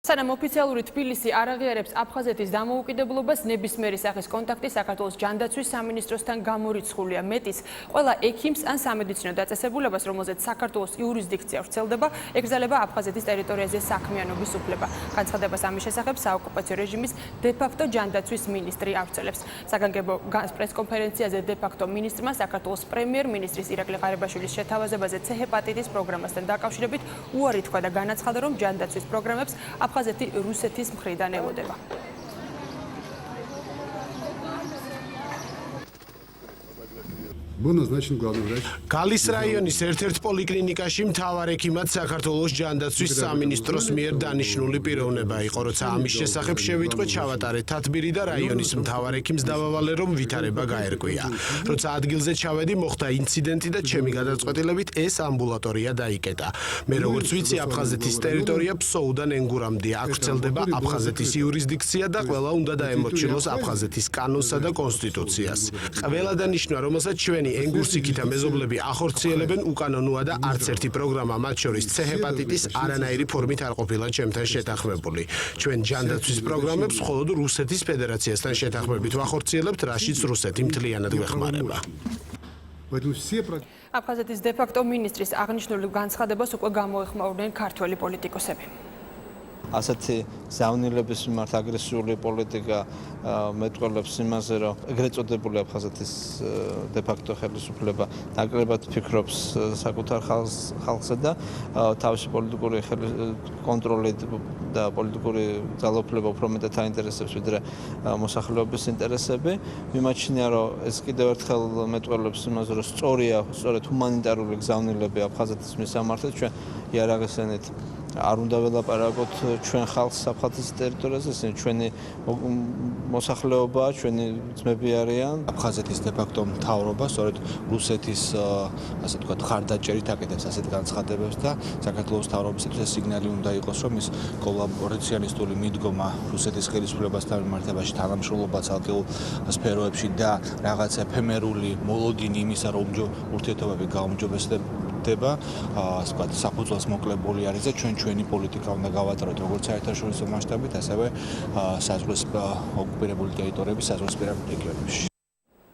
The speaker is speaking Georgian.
სანამ ოფიციალური თბილისი არ აღიარებს აფხაზეთის დამოუკიდებლობას, ნებისმიერი სახის კონტაქტი საქართველოს ჯანდაცვის სამინისტროსთან გამორიცხულია. მეტის, ყველა ექიმს ან სამედიცინო დაწესებულებას, რომელზეც საქართველოს იურისდიქცია ვრცელდება, ეკრძალება აფხაზეთის ტერიტორიაზე საქმიანობის უფლება. განცხადებას ამის შესახებ საოკუპაციო რეჟიმის დე-ფაქტო ჯანდაცვის მინისტრი ავრცელებს. საგანგებო პრესკონფერენციაზე დე-ფაქტო მინისტრმა საქართველოს პრემიერ-მინისტრის ირაკლი ღარიბაშვილის შეთავაზებაზე C-ჰეპატიტის პროგრამასთან დაკავშირებით უარი თქვა და განაცხადა, რომ ჯანდაცვის პროგრამებს აფხაზეთი რუსეთის მხრიდან ელოდება. გალის რაიონის ერთ-ერთ პოლიკლინიკაში მთავარ ექიმად საქართველოს ჯანდაცვის სამინისტროს მიერ დანიშნული პიროვნება იყო, როცა ამის შესახებ შევიტყვეთ ჩავატარეთ თათბირი და რაიონის მთავარ ექიმს დავავალე, რომ ვითარება გაერკვია. როცა ადგილზე ჩავედი, მოხდა ინციდენტი და ჩემი გადაწყვეტილებით ეს ამბულატორია დაიკეტა. მე როგორც ვიცი, აფხაზეთის ტერიტორია ფსოუდან ენგურამდეა, აქ ვრცელდება აფხაზეთის იურისდიქცია და ყველა უნდა დაემორჩილოს აფხაზეთის კანონსა და კონსტიტუციას. ყველა დანიშნვა, რომელსაც ჩვენი ენგურსიქითა მეზობლები ახორციელებენ უკანონოა და არც ერთი პროგრამა, მათ შორის C-ჰეპატიტის არანაირი ფორმით არ ყოფილა ჩემთან შეთანხმებული. ჩვენ ჯანდაცვის პროგრამებს მხოლოდ რუსეთის ფედერაციასთან შეთანხმებით ვახორციელებთ, რაშიც რუსეთი მთლიანად გვეხმარება. აფხაზეთის დე-ფაქტო მინისტრის აღნიშნული განცხადებას უკვე გამოეხმაურნენ ქართველი პოლიტიკოსები. ასეთი ზავნილების მიმართ აგრესიული პოლიტიკა მეტყველებს იმაზე, რომ ეგრეთ წოდებული აფხაზეთის დე-ფაქტო ხელისუფლება ნაკლებად ფიქრობს საკუთარ ხალხზე და თავისი პოლიტიკური კონტროლით და პოლიტიკური ძალაუფლება უფრო მეტად აინტერესებს, ვიდრე მოსახლეობის ინტერესები. მიმაჩნია, რომ ეს კიდევ ერთხელ მეტყველებს იმაზე, რომ სწორედ ჰუმანიტარული გზავნილები აფხაზეთის მისამართად ჩვენ იარაღისენით არ უნდა ველაპარაკოთ ჩვენ ხალხს აფხაზეთის ტერიტორიაზე, ისინი ჩვენი მოსახლეობაა, ჩვენი ძმები არიან. აფხაზეთის დე-ფაქტო მთავრობა სწორედ რუსეთის ასე ვთქვათ ხარდაჭერით აკეთებს ასეთ განცხადებებს და საქართველოს მთავრობისათვის ეს სიგნალი უნდა იყოს, რომ ის კოლაბორაციონისტული მიდგომა რუსეთის ხელისუფლებასთან მიმართებაში თანამშრომლობა ცალკეულ სფეროებში და რაღაც ეფემერული მოლოდინი იმისა, რომ ურთიერთობები გაუმჯობესდება, ასე ვთქვათ, საფუძველს მოკლებული არის და ჩვენი პოლიტიკა უნდა გავატაროთ როგორც საერთაშორისო მასშტაბით, ასევე საზღვრის ოკუპირებული ტერიტორიების საზღვრისპირა რეგიონებში.